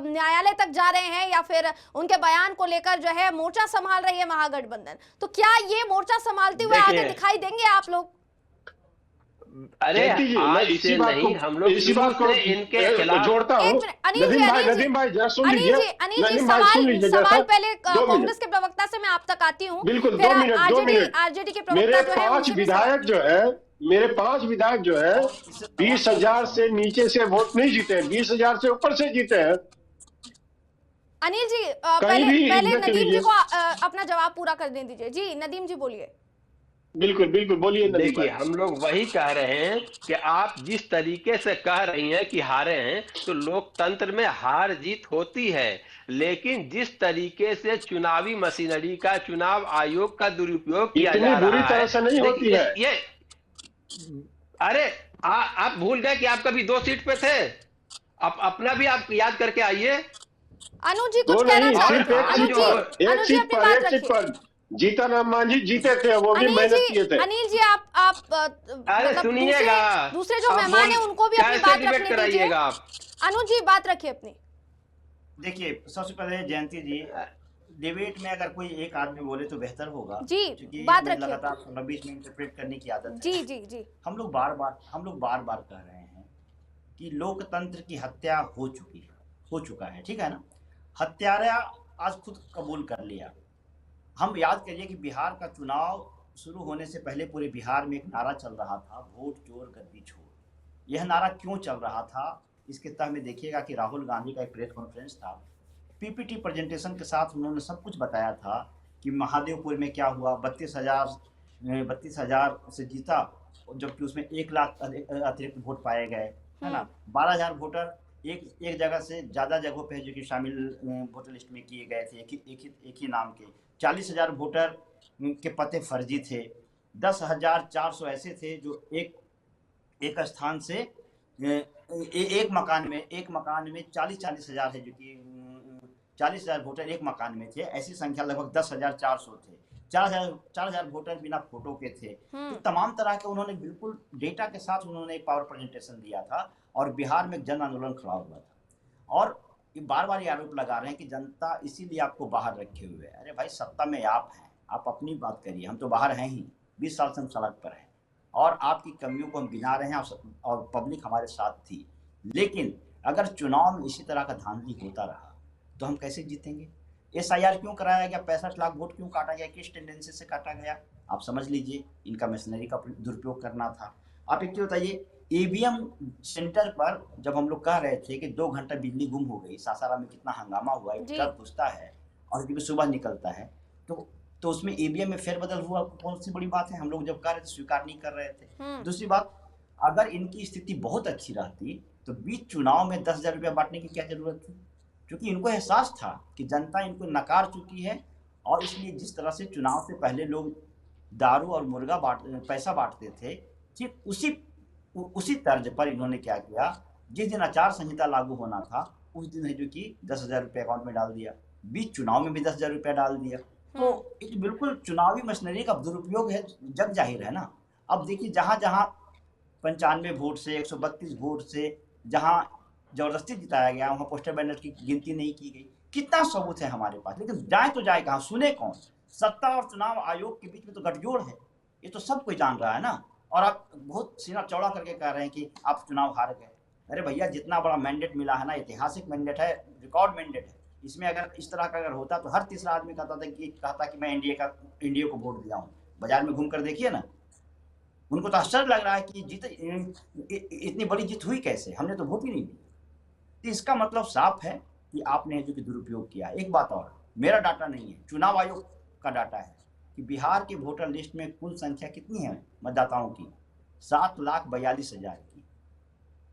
न्यायालय तक जा रहे हैं या फिर उनके बयान को लेकर जो है मोर्चा संभाल रही है महागठबंधन, तो क्या ये मोर्चा संभालते हुए आगे दिखाई देंगे आप लोग?
अरे आज से नहीं, हम लोग
इसी बात को
इनके खिलाफ
जोड़ता हूँ। नदीम भाई जरा सुन लीजिए।
अनिल जी सवाल पहले कांग्रेस के प्रवक्ता से मैं आप तक आती हूँ।
बिल्कुल 2 मिनट।
आरजेडी के
मेरे
प्रवक्ता जो है
5 विधायक जो है, मेरे 5 विधायक जो है 20,000 से नीचे से वोट नहीं जीते, 20,000 से ऊपर से जीते हैं।
अनिल जी पहले नदीम जी को अपना जवाब पूरा करने दीजिए। जी नदीम जी बोलिए।
बिल्कुल बिल्कुल बोलिए।
देखिए हम लोग वही कह रहे हैं कि आप जिस तरीके से कह रही हैं कि हारे हैं, तो लोकतंत्र में हार जीत होती है, लेकिन जिस तरीके से चुनावी मशीनरी का, चुनाव आयोग का दुरुपयोग किया जा रहा है,
बुरी तरह से नहीं होती है
ये। अरे आप भूल गए कि आप कभी 2 सीट पे थे। आप अपना भी आप याद करके आइए।
अनुज जी कुछ कहना चाह रहे हैं?
एक सीट पर जीतन राम मांझी जीते थे, वो भी मेहनत किए थे।
अनिल जी आप
अरे सुनिएगा,
दूसरे जो मेहमान हैं उनको भी अपनी बात रखने दीजिए। अनुज जी बात रखिए अपनी।
देखिए सबसे पहले जयंती जी, डिबेट में अगर कोई एक आदमी बोले तो बेहतर होगा
जी,
क्योंकि
बात रखिए।
लगातार बीच में इंटरप्रेट करने की आदत है।
जी जी जी।
हम लोग बार बार कह रहे हैं कि लोकतंत्र की हत्या हो चुका है, ठीक है ना। हत्यारा आज खुद कबूल कर लिया। हम याद करिए कि बिहार का चुनाव शुरू होने से पहले पूरे बिहार में एक नारा चल रहा था, वोट चोर गद्दी छोड़। यह नारा क्यों चल रहा था, इसके तह में देखिएगा कि राहुल गांधी का एक प्रेस कॉन्फ्रेंस था, पीपीटी प्रेजेंटेशन के साथ उन्होंने सब कुछ बताया था कि महादेवपुर में क्या हुआ, 32,000 से जीता, जबकि उसमें 1 लाख अतिरिक्त वोट पाए गए, है ना। 12,000 वोटर एक जगह से ज़्यादा जगहों पे जो कि शामिल वोटर लिस्ट में किए गए थे, एक ही नाम के। 40,000 वोटर के पते फर्जी थे। 10,400 ऐसे थे जो एक स्थान से एक मकान में 40,000 है, जो कि 40,000 वोटर एक मकान में थे। ऐसी संख्या लगभग 10,400 थे। 4,000 वोटर बिना फोटो के थे। तो तमाम तरह के उन्होंने बिल्कुल डेटा के साथ उन्होंने एक पावर प्रेजेंटेशन दिया था और बिहार में जन आंदोलन खड़ा हुआ था। और बार बार ये आरोप लगा रहे हैं कि जनता इसीलिए आपको बाहर रखे हुए है। अरे भाई सत्ता में आप हैं, आप अपनी बात करिए, हम तो बाहर हैं ही, 20 साल से हम सड़क पर हैं और आपकी कमियों को हम गिना रहे हैं और पब्लिक हमारे साथ थी। लेकिन अगर चुनाव में इसी तरह का धांधली होता रहा तो हम कैसे जीतेंगे? SIR क्यों कराया गया? 65 लाख वोट क्यों काटा गया? किस टेंडेंसी से काटा गया? आप समझ लीजिए, इनका मशीनरी का दुरुपयोग करना था। आप एक बताइए, EVM सेंटर पर जब हम लोग कह रहे थे कि 2 घंटा बिजली गुम हो गई, सासाराम में कितना हंगामा हुआ, एक ट्रक घुसता है और क्योंकि सुबह निकलता है, तो उसमें EVM में फेरबदल हुआ, कौन सी बड़ी बात है? हम लोग जब कह रहे थे स्वीकार नहीं कर रहे थे। दूसरी बात, अगर इनकी स्थिति बहुत अच्छी रहती तो बीच चुनाव में 10,000 रुपया बांटने की क्या जरूरत थी? क्योंकि इनको एहसास था कि जनता इनको नकार चुकी है और इसलिए जिस तरह से चुनाव से पहले लोग दारू और मुर्गा पैसा बांटते थे, ठीक उसी तर्ज पर इन्होंने क्या किया, जिस दिन आचार संहिता लागू होना था उस दिन है जो कि 10,000 रुपये अकाउंट में डाल दिया, बीच चुनाव में भी 10,000 रुपया डाल दिया। तो एक बिल्कुल चुनावी मशीनरी का दुरुपयोग है, जग जाहिर है ना। अब देखिए जहाँ 95 वोट से 132 वोट से जहाँ जबरदस्ती जिताया गया, वहाँ पोस्टर बैनर की गिनती नहीं की गई। कितना सबूत है हमारे पास, लेकिन जाए तो जाए कहाँ, सुने कौन? सत्ता और चुनाव आयोग के बीच में तो गठजोड़ है, ये तो सब कोई जान रहा है ना। और आप बहुत सीना चौड़ा करके कह रहे हैं कि आप चुनाव हार गए। अरे भैया, जितना बड़ा मैंडेट मिला है ना, ऐतिहासिक मैंडेट है, रिकॉर्ड मैंडेट है। इसमें अगर इस तरह का अगर होता तो हर तीसरा आदमी कहता कि मैं एनडीए को वोट दिया हूँ। बाजार में घूम कर देखिए ना, उनको तो आश्चर्य लग रहा है कि इतनी बड़ी जीत हुई कैसे, हमने तो वोट ही नहीं दिया। तो इसका मतलब साफ है कि आपने जो कि दुरुपयोग किया। एक बात और, मेरा डाटा नहीं है, चुनाव आयोग का डाटा है कि बिहार के वोटर लिस्ट में कुल संख्या कितनी है मतदाताओं की, 7,42,000 की।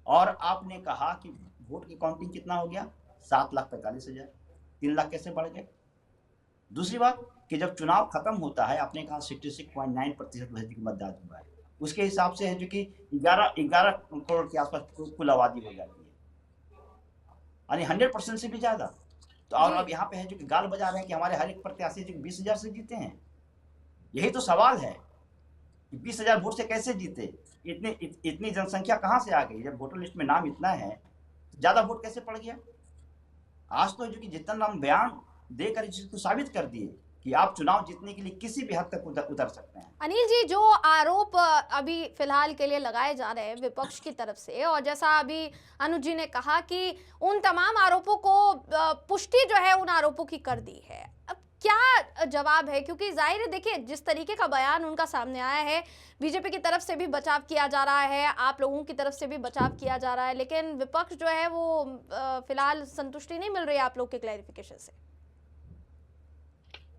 और आपने कहा कि वोट की काउंटिंग कितना हो गया, 7,45,000। 3 लाख कैसे बढ़ गए? दूसरी बात, कि जब चुनाव खत्म होता है, आपने कहा 66.9% मतदान हुआ है, उसके हिसाब से है जो कि 11 करोड़ के आसपास कुल आबादी हो जाती है, यानी 100% से भी ज्यादा। तो और अब यहाँ पे है जो कि गाल बजा रहे हैं कि हमारे हर एक प्रत्याशी जो 20,000 से जीते हैं। यही तो सवाल है कि 20,000 वोट से कैसे जीते? इतनी जनसंख्या कहाँ से आ गई? जब वोटर लिस्ट में नाम इतना है तो ज्यादा वोट कैसे पड़ गया? आज तो जो कि जितन राम बयान देकर इस चीज को साबित कर दिए कि आप चुनाव जीतने के लिए किसी भी हद तक उतर सकते हैं।
अनिल जी, जो आरोप अभी फिलहाल के लिए लगाए जा रहे हैं विपक्ष की तरफ से, और जैसा अभी अनुज जी ने कहा कि उन तमाम आरोपों को पुष्टि जो है उन आरोपों की कर दी है, अब क्या जवाब है? क्योंकि जाहिर है, देखिए जिस तरीके का बयान उनका सामने आया है, बीजेपी की तरफ से भी बचाव किया जा रहा है, आप लोगों की तरफ से भी बचाव किया जा रहा है, लेकिन विपक्ष जो है वो फिलहाल संतुष्टि नहीं मिल रही है आप लोग के क्लैरिफिकेशन से।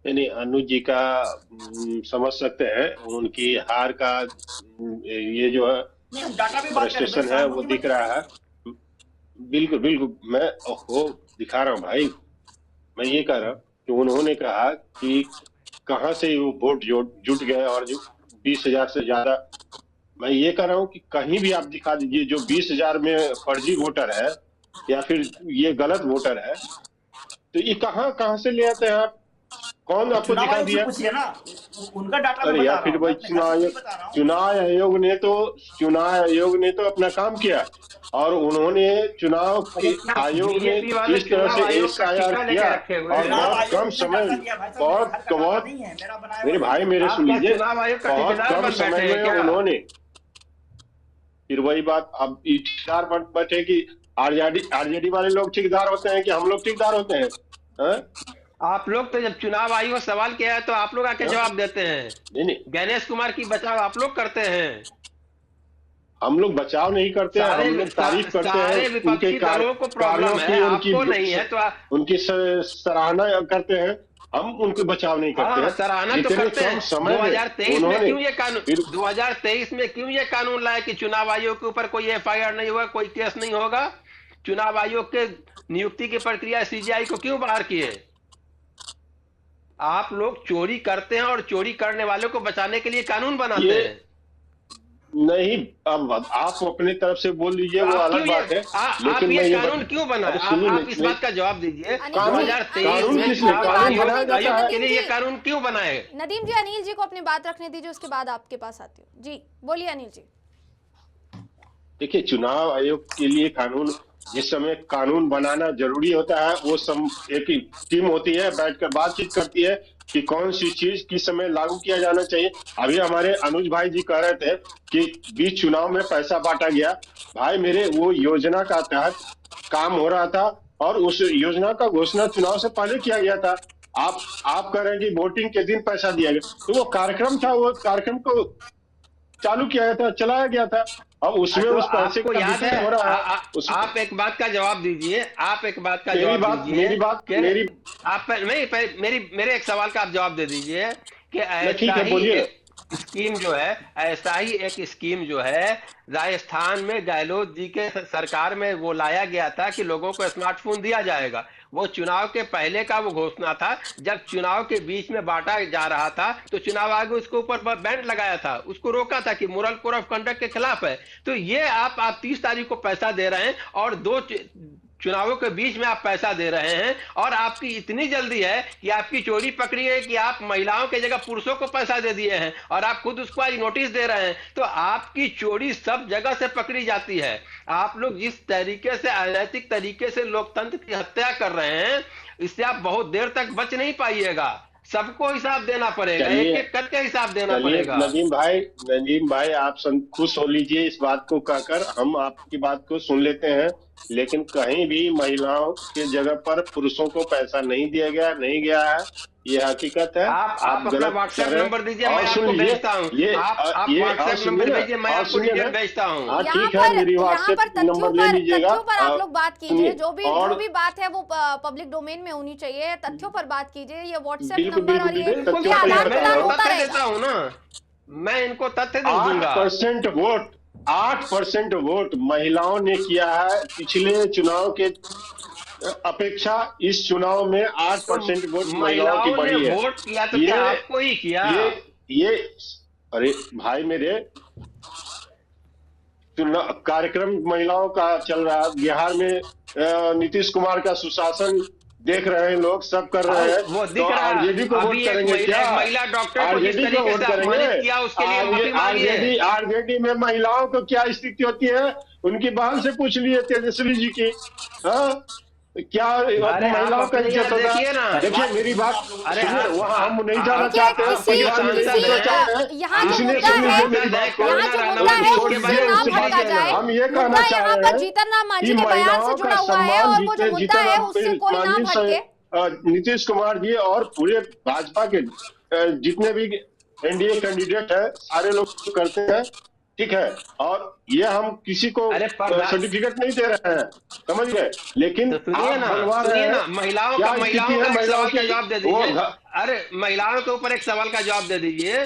नहीं, अनुज जी का समझ सकते हैं, उनकी हार का ये जो है फ्रस्ट्रेशन है वो दिख रहा है। बिल्कुल बिल्कुल, मैं वो दिखा रहा हूँ भाई। मैं ये कह रहा हूँ कि उन्होंने कहा कि कहाँ से वो वोट जुट गए और जो 20,000 से ज्यादा। मैं ये कह रहा हूँ कि कहीं भी आप दिखा दीजिए जो 20,000 में फर्जी वोटर है या फिर ये गलत वोटर है, तो ये कहाँ से ले आते हैं आप? कौन आपको दिखा दिया?
ना, उनका डाटा
अरे यार, फिर भाई चुनाव आयोग ने तो अपना काम किया और उन्होंने चुनाव आयोग ने जिस तरह से SIR किया और बहुत कम समय बहुत मेरे भाई मेरे सुन लीजिए, बहुत कम समय में उन्होंने। फिर वही बात, अब ठेकेदार बैठे कि आरजेडी वाले लोग ठेकेदार होते हैं कि हम लोग ठेकेदार होते हैं?
आप लोग तो जब चुनाव आयोग सवाल किया है तो आप लोग आके जवाब देते हैं।
नहीं,
गणेश कुमार की बचाव आप लोग करते हैं।
हम लोग बचाव नहीं करते हैं, हम लोग तारीफ करते हैं उनके कार्यों की, उनकी सराहना करते हैं। हम उनको बचाव नहीं करते हैं।
सराहना तो करते हैं। 2023 में क्यों ये कानून 2023 में क्यों ये कानून लाया कि चुनाव आयोग के ऊपर कोई FIR नहीं होगा, कोई केस नहीं होगा? चुनाव आयोग के नियुक्ति की प्रक्रिया CGI को क्यों बाहर किए? आप लोग चोरी करते हैं और चोरी करने वालों को बचाने के लिए कानून बनाते हैं।
नहीं, अब आप अपने तरफ से बोल लीजिए, वो अलग बात है।
लेकिन ये कानून क्यों बना? आप इस बात का जवाब दीजिए। 2023 के लिए ये कानून क्यों बनाए?
नदीम जी, अनिल जी को अपनी बात रखने दीजिए, उसके बाद आपके पास आती हूँ। जी बोलिए अनिल जी।
देखिए, चुनाव आयोग के लिए कानून, जिस समय कानून बनाना जरूरी होता है, वो एक ही टीम होती है, बैठकर बातचीत करती है कि कौन सी चीज किस समय लागू किया जाना चाहिए। अभी हमारे अनुज भाई जी कह रहे थे कि बीच चुनाव में पैसा बांटा गया। भाई मेरे, वो योजना का तहत काम हो रहा था और उस योजना का घोषणा चुनाव से पहले किया गया था। आप कह रहे हैं कि वोटिंग के दिन पैसा दिया गया, तो वो कार्यक्रम था, वो कार्यक्रम को चालू किया गया था, चलाया गया था। अब उसमें उस पैसे
को याद है हो रहा है। आप एक बात का जवाब दीजिए, आप एक बात का जवाब दीजिए। मेरे एक सवाल का आप जवाब दे दीजिए कि ऐसा ही एक स्कीम जो है राजस्थान में गहलोत जी के सरकार में वो लाया गया था कि लोगों को स्मार्टफोन दिया जाएगा। वो चुनाव के पहले का वो घोषणा था। जब चुनाव के बीच में बांटा जा रहा था तो चुनाव आयोग उसके ऊपर बैन लगाया था, उसको रोका था कि मोरल कोड ऑफ कंडक्ट के खिलाफ है। तो ये आप 30 तारीख को पैसा दे रहे हैं और 2 चुनावों के बीच में आप पैसा दे रहे हैं और आपकी इतनी जल्दी है कि आपकी चोरी पकड़ी है कि आप महिलाओं के जगह पुरुषों को पैसा दे दिए हैं और आप खुद उसको आज नोटिस दे रहे हैं। तो आपकी चोरी सब जगह से पकड़ी जाती है। आप लोग जिस तरीके से अनैतिक तरीके से लोकतंत्र की हत्या कर रहे हैं, इससे आप बहुत देर तक बच नहीं पाइएगा। सबको हिसाब देना पड़ेगा, एक-एक करके हिसाब देना पड़ेगा।
नदीम भाई आप खुश हो लीजिए इस बात को कहकर, हम आपकी बात को सुन लेते हैं। लेकिन कहीं भी महिलाओं के जगह पर पुरुषों को पैसा नहीं दिया गया, नहीं गया है, ये हकीकत है।
आप अपना व्हाट्सएप नंबर दीजिए, मैं आपको भेजता हूँ। आप व्हाट्सएप नंबर भेजिए, मैं आपको डिटेल भेजता हूँ।
ठीक है, मेरी व्हाट्सएप नंबर ले लीजिएगा।
तथ्यों पर आप लोग बात कीजिए, जो भी बात है वो पब्लिक डोमेन में होनी चाहिए। तथ्यों पर बात कीजिए, ये व्हाट्सएप नंबर और ये आधार कार्ड होता
देता हूँ ना, मैं इनको तथ्य दे दूंगा।
8% वोट महिलाओं ने किया है पिछले चुनाव के अपेक्षा इस चुनाव में 8% वोट महिलाओं की
महिलाओं ने
बढ़ी है।
वोट किया तो
ये
क्या आपको ही किया?
ये अरे भाई मेरे, चुनाव कार्यक्रम महिलाओं का चल रहा है बिहार में। नीतीश कुमार का सुशासन देख रहे हैं लोग, सब कर रहे हैं,
वो
तो
दिख रहा है।
आरजेडी को
अभी
वोट
एक
करेंगे क्या?
महिला डॉक्टर को जिस
आरजेडी को
तरीके
वोट
से अपमानित
करेंगे?
किया उसके लिए माफी मांगिए।
आरजेडी में महिलाओं को क्या स्थिति होती है, उनकी बहन से पूछ लिए तेजस्वी जी की। हाँ, क्या
अरे आप
महिलाओं का
अपने
इज्जत
यहाँ
होगा?
देखिए ना।
देखिए मेरी बात
अरे
सुनिए,
आप-
वहाँ हम नहीं जाना
आप-
चाहते हैं,
किसी
परिवार में नहीं
किसी
जाना चाहते हैं।
यहाँ जो
इसलिए
मुद्दा
सुन
है,
लीजिए मेरी बात को।
यहाँ जो मुद्दा है उससे ना भटका जाए।
हम ये कहना
मुद्दा
चाह
यहाँ
रहे
पर
हैं
जीतन राम मांझी
कि
के बयान से
महिलाओं
जुड़ा
का
हुआ है, और वो जो
सम्मान
मुद्दा है उससे कोई ना भटके।
नीतीश कुमार जी और पूरे भाजपा के जितने भी एनडीए कैंडिडेट है सारे लोग करते हैं, ठीक है। और ये हम किसी को
अरे
सर्टिफिकेट नहीं दे रहे हैं, समझ गए, लेकिन
तो सुनिए
आप
ना,
बनवा रहे
सुनिए ना,
हैं।
महिलाओं
क्या
का
स्थिति है
एक
महिलाओं
सवाल का
की?
जवाब दे
वो
दीजिए। अरे महिलाओं के ऊपर एक सवाल का जवाब दे दीजिए।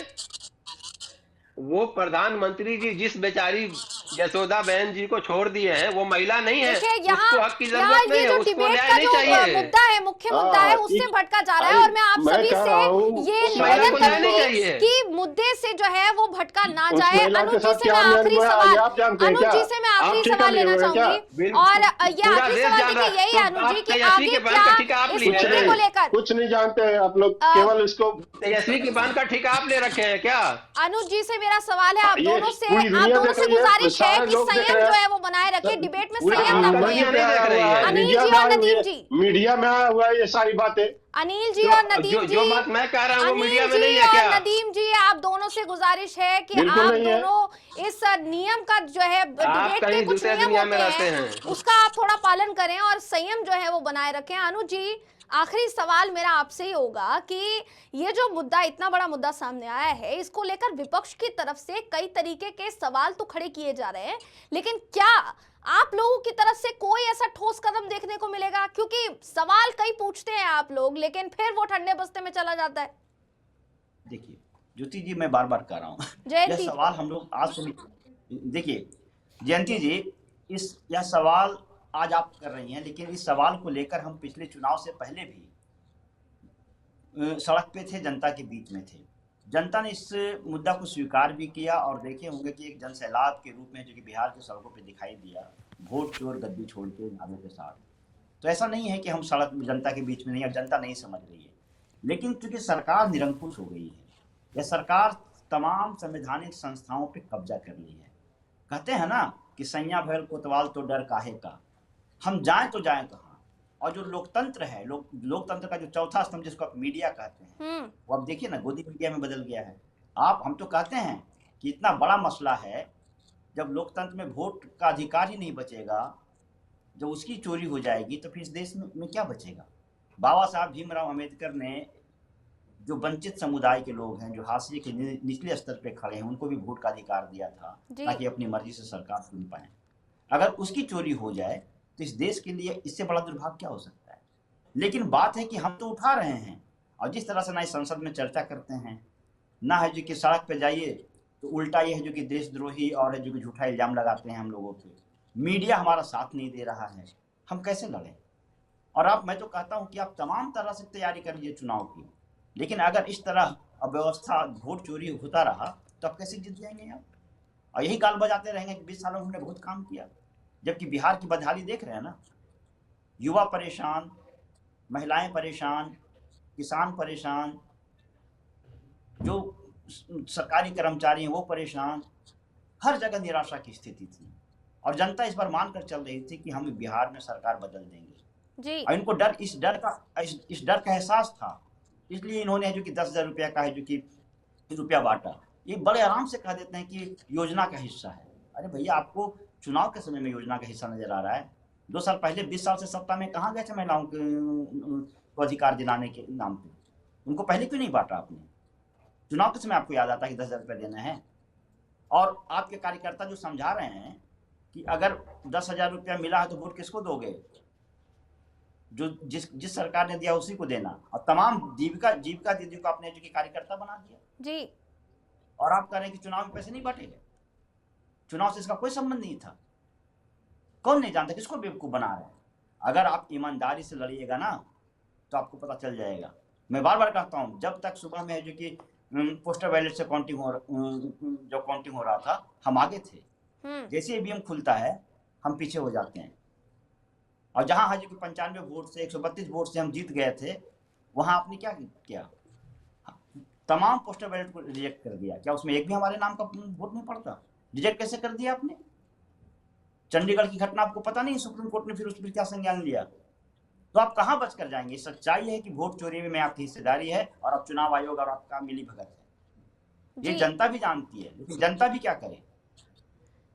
वो प्रधानमंत्री जी जिस बेचारी यशोदा बहन जी को छोड़ दिए हैं, वो महिला नहीं है,
देखिए
उसको हक की
यहाँ
जरूरत नहीं
ये
है,
जो
उसको
डिबेट
न्याय
का
नहीं
जो
चाहिए।
मुद्दा है, मुख्य मुद्दा है, उससे
ठीक।
भटका जा रहा है।
अरे,
और मैं आप
मैं
सभी
कह रहा हूँ,
से ये
उस
महिला
निवेदन
को न्याय नहीं
करूंगी
चाहिए।
कि मुद्दे से जो है वो भटका ना
उस
जाए।
महिला के
अनुज जी
साथ
से
क्या
मैं
अन्याय
आखिरी
हुआ है,
सवाल,
ये आप जानते हैं
अनुज
क्या?
जी से मैं
आप
आखिरी
ठेका
सवाल
लिए
लेना
हुए हैं क्या?
चाहूंगी, और ये
पूरा
आखिरी
देश
सवाल
जान रहा
देखिए यही
है।
है
तो
अनुज जी
आप
कि
तेजस्वी
आगे
के बयान का ठेका
क्या
आप
इस
लिए
मुद्दे
हैं।
को लेकर
कुछ नहीं जानते हैं आप लोग, केवल इसको
तेजस्वी की बात का ठेका आप ले रखे हैं क्या?
अनुज जी से मेरा सवाल है, आप
ये
दोनों से
पूरी दुनिया देख रही है,
गुजारिश है
सारे
कि
लोग देख
संयम
रहे हैं।
जो है वो बनाए रखे, डिबेट में
पूरी
संयम ना
दुनिया
खोएं।
नहीं देख रही है।
अनिल
मीडिया
जी
में
और
आया हुआ
नदीम
है,
जी।
मीडिया में आया हुआ है ये सारी बातें।
अनिल जी और नदीम जी,
जो बात मैं कह रहा हूँ वो
अनिल
मीडिया में
जी
नहीं है
और
क्या?
नदीम जी, आप दोनों से गुजारिश है कि
बिल्कुल
आप
नहीं है।
दोनों इस नियम का जो है डिबेट के
कहीं
कुछ
दूसरे
नियम
दुनिया में
होते
रहते
हैं,
हैं।
उसका आप थोड़ा पालन करें और संयम जो है वो बनाए रखें। अनुज जी, आखिरी सवाल मेरा आपसे ही होगा कि ये जो मुद्दा, इतना बड़ा मुद्दा सामने आया है, इसको लेकर विपक्ष की तरफ से कई तरीके के सवाल तो खड़े किए जा रहे हैं, लेकिन क्या आप लोगों की तरफ से कोई ऐसा ठोस कदम देखने को मिलेगा? क्योंकि सवाल कई पूछते हैं आप लोग, लेकिन फिर वो ठंडे बस्ते में चला जाता है।
देखिए ज्योति जी, मैं बार बार कह रहा हूँ,
जयंती।
यह सवाल हम लोग आज से देखिए जयंती जी, यह सवाल आज आप कर रही हैं, लेकिन इस सवाल को लेकर हम पिछले चुनाव से पहले भी सड़क पे थे, जनता के बीच में थे। जनता ने इस मुद्दा को स्वीकार भी किया, और देखे होंगे कि एक जनसैलाब के रूप में जो कि बिहार की सड़कों पे दिखाई दिया, वोट चोर गद्दी छोड़ के नारों के साथ। तो ऐसा नहीं है कि हम सड़क जनता के बीच में नहीं, और जनता नहीं समझ रही है, लेकिन चूंकि सरकार निरंकुश हो गई है, यह सरकार तमाम संवैधानिक संस्थाओं पे कब्जा कर ली है। कहते हैं ना कि सैया भैल कोतवाल तो डर काहे का, हम जाएं तो जाएं कहाँ। और जो लोकतंत्र है, लोकतंत्र का जो चौथा स्तंभ जिसको आप मीडिया कहते हैं, वो अब देखिए ना गोदी मीडिया में बदल गया है। हम तो कहते हैं कि इतना बड़ा मसला है, जब लोकतंत्र में वोट का अधिकार ही नहीं बचेगा, जब उसकी चोरी हो जाएगी, तो फिर इस देश में क्या बचेगा। बाबा साहब भीमराव अम्बेडकर ने जो वंचित समुदाय के लोग हैं, जो हाशिए के निचले स्तर पे खड़े हैं, उनको भी वोट का अधिकार दिया था, ताकि अपनी मर्जी से सरकार चुन पाए। अगर उसकी चोरी हो जाए तो इस देश के लिए इससे बड़ा दुर्भाग्य क्या हो सकता है। लेकिन बात है कि हम तो उठा रहे हैं, और जिस तरह से ना इस संसद में चर्चा करते हैं, ना है जो कि सड़क पे जाइए तो उल्टा ये है जो कि देशद्रोही और है जो कि झूठा इल्जाम लगाते हैं हम लोगों पे। मीडिया हमारा साथ नहीं दे रहा है, हम कैसे लड़ें। और मैं तो कहता हूँ कि आप तमाम तरह से तैयारी कर लीजिए चुनाव की, लेकिन अगर इस तरह अव्यवस्था, वोट चोरी होता रहा, तो आप कैसे जीत जाएंगे आप। और यही गाल बजाते रहेंगे कि 20 सालों में हमने बहुत काम किया, जबकि बिहार की बदहाली देख रहे हैं ना। युवा परेशान, महिलाएं परेशान, किसान परेशान, जो सरकारी कर्मचारी हैं वो परेशान, हर जगह निराशा की स्थिति थी। और जनता इस बार मानकर चल रही थी कि हम बिहार में सरकार बदल देंगे जी। और इनको इस डर का एहसास था, इसलिए इन्होंने जो कि 10,000 रुपया का है जो कि रुपया बांटा। ये बड़े आराम से कह देते हैं कि योजना का हिस्सा है। अरे भैया, आपको चुनाव के समय में योजना का हिस्सा नजर आ रहा है। 2 साल पहले 20 साल से सत्ता में कहाँ गए थे महिलाओं को अधिकार दिलाने के नाम पे? उनको पहले क्यों नहीं बांटा आपने? चुनाव के समय आपको याद आता है कि 10,000 रुपया देना है। और आपके कार्यकर्ता जो समझा रहे हैं कि अगर 10,000 रुपया मिला है तो वोट किसको दोगे? जो जिस सरकार ने दिया उसी को देना। और तमाम जीविका दीदी को आपने जो कि कार्यकर्ता बना दिया जी। और आप कह रहे हैं कि चुनाव में पैसे नहीं बांटे गए। चुनाव से इसका कोई संबंध नहीं था। कौन नहीं जानता, किसको बेवकूफ बना रहे हैं। अगर आप ईमानदारी से लड़िएगा ना तो आपको पता चल जाएगा। मैं बार बार कहता हूँ, जब तक सुबह में जो कि पोस्टल बैलेट से काउंटिंग हो रहा था, हम आगे थे। जैसे ईवीएम खुलता है हम पीछे हो जाते हैं। और जहां हाजी की 95 वोट से 132 वोट से हम जीत गए थे, वहां आपने क्या किया? तमाम पोस्टल बैलेट को रिजेक्ट कर दिया। क्या उसमें एक भी हमारे नाम का वोट नहीं पड़ता? रिजेक्ट कैसे कर दिया आपने? चंडीगढ़ की घटना आपको पता नहीं, सुप्रीम कोर्ट ने फिर उस पर क्या संज्ञान लिया? तो आप कहां बच कर जाएंगे? सच्चाई है कि वोट चोरी में आपकी हिस्सेदारी है और अब चुनाव आयोग और आपका मिली भगत है। ये जनता भी जानती है, लेकिन जनता भी क्या करे?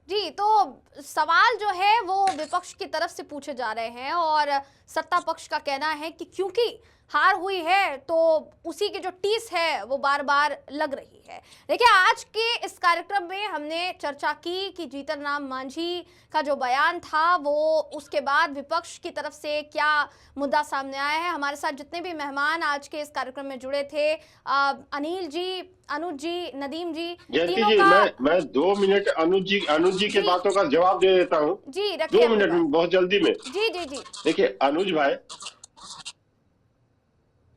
जी, तो सवाल जो है वो विपक्ष की तरफ से पूछे जा रहे हैं और सत्ता पक्ष का कहना है कि क्योंकि हार हुई है तो उसी की जो टीस है वो बार बार लग रही है। देखिए, आज के इस कार्यक्रम में हमने चर्चा की कि जीतन राम मांझी का जो बयान था वो उसके बाद विपक्ष की तरफ से क्या मुद्दा सामने आया है। हमारे साथ जितने भी मेहमान आज के इस कार्यक्रम में जुड़े थे, अनिल जी, अनुज जी, नदीम जी, तीनों
जी,
का
मैं 2 मिनट अनुज जी के बातों का जवाब दे देता हूँ।
जी रखिए
2 मिनट में, बहुत जल्दी में।
जी जी जी
देखिए अनुज भाई,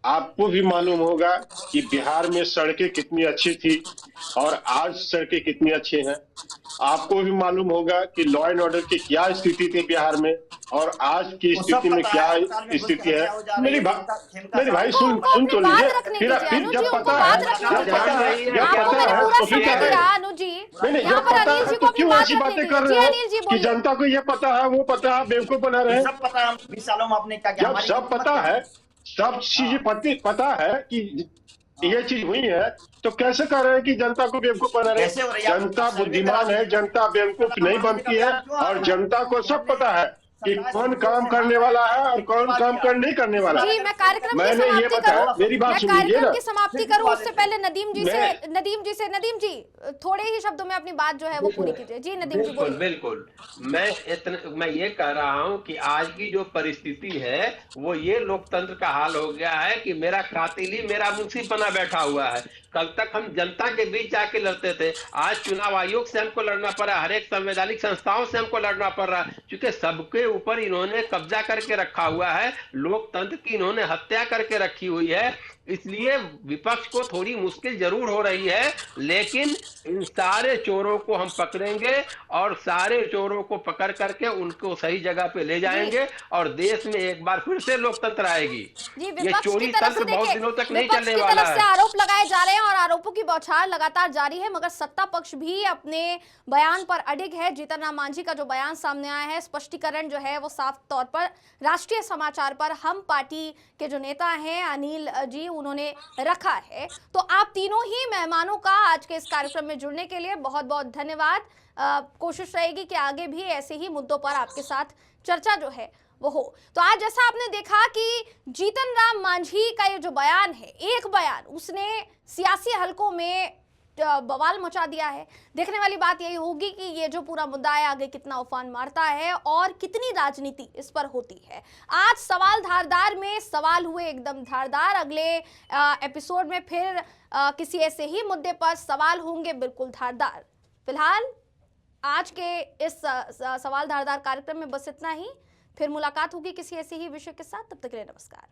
आपको भी मालूम होगा कि बिहार में सड़कें कितनी अच्छी थी और आज सड़कें कितनी अच्छी हैं। आपको भी मालूम होगा कि लॉ एंड ऑर्डर की क्या स्थिति थी बिहार में और आज की स्थिति में क्या स्थिति है। मेरी भाई सुन तो लीजिए। फिर जब पता है तो फिर क्या है? नहीं, जब पता है तो क्यों ऐसी बातें कर रहे हैं कि जनता को ये पता है, वो पता है, बेवकूफ बना रहे हैं।
सब पता है 20 सालों में आपने क्या किया।
जब सब पता है, सब चीजें पता है कि ये चीज हुई है, तो कैसे कह रहे हैं कि जनता को बेवकूफ बना रहे हैं? जनता बुद्धिमान है, जनता बेवकूफ नहीं बनती है और जनता को सब पता है कि कौन काम करने वाला है और कौन काम नहीं करने वाला है।
जी, मैं कार्यक्रम
मैंने ये बताया, मेरी बात सुन लीजिए ना।
की समाप्ति करूं उससे पहले नदीम जी थोड़े ही शब्दों में अपनी बात जो है वो पूरी कीजिए। जी नदीम जी बोलिए।
बिल्कुल, मैं ये कह रहा हूं कि आज की जो परिस्थिति है वो ये लोकतंत्र का हाल हो गया है कि मेरा कातिल ही मेरा मुंशी बना बैठा हुआ है। कल तक हम जनता के बीच जाके लड़ते थे, आज चुनाव आयोग से हमको लड़ना पड़ रहा है, हर एक संवैधानिक संस्थाओं से हमको लड़ना पड़ रहा है, क्योंकि सबके ऊपर इन्होंने कब्जा करके रखा हुआ है, लोकतंत्र की इन्होंने हत्या करके रखी हुई है। इसलिए विपक्ष को थोड़ी मुश्किल जरूर हो रही है, लेकिन इन सारे चोरों को हम पकड़ेंगे और सारे चोरों को पकड़ करके उनको सही जगह पे ले जाएंगे और देश में एक बार फिर से लोकतंत्र आएगी। ये चोरी तंत्र बहुत दिनों तक नहीं चलने वाला है।
आरोप लगाए जा रहे हैं और आरोपों की बौछार लगातार जारी है, मगर सत्ता पक्ष भी अपने बयान पर अडिग है। जीतन राम मांझी का जो बयान सामने आया है, स्पष्टीकरण जो है वो साफ तौर पर राष्ट्रीय समाचार पर हम पार्टी के जो नेता हैं अनिल जी उन्होंने रखा है। तो आप तीनों ही मेहमानों का आज के इस कार्यक्रम में जुड़ने के लिए बहुत बहुत धन्यवाद। कोशिश रहेगी कि आगे भी ऐसे ही मुद्दों पर आपके साथ चर्चा जो है वो हो। तो आज जैसा आपने देखा कि जीतन राम मांझी का ये जो बयान है, एक बयान उसने सियासी हलकों में बवाल मचा दिया है। देखने वाली बात यही होगी कि ये जो पूरा मुद्दा है आगे कितना उफान मारता है और कितनी राजनीति इस पर होती है। आज सवाल धारदार में सवाल हुए एकदम धारदार। अगले एपिसोड में फिर किसी ऐसे ही मुद्दे पर सवाल होंगे बिल्कुल धारदार। फिलहाल आज के इस सवाल धारदार कार्यक्रम में बस इतना ही। फिर मुलाकात होगी किसी ऐसे ही विषय के साथ। तब तक के लिए नमस्कार।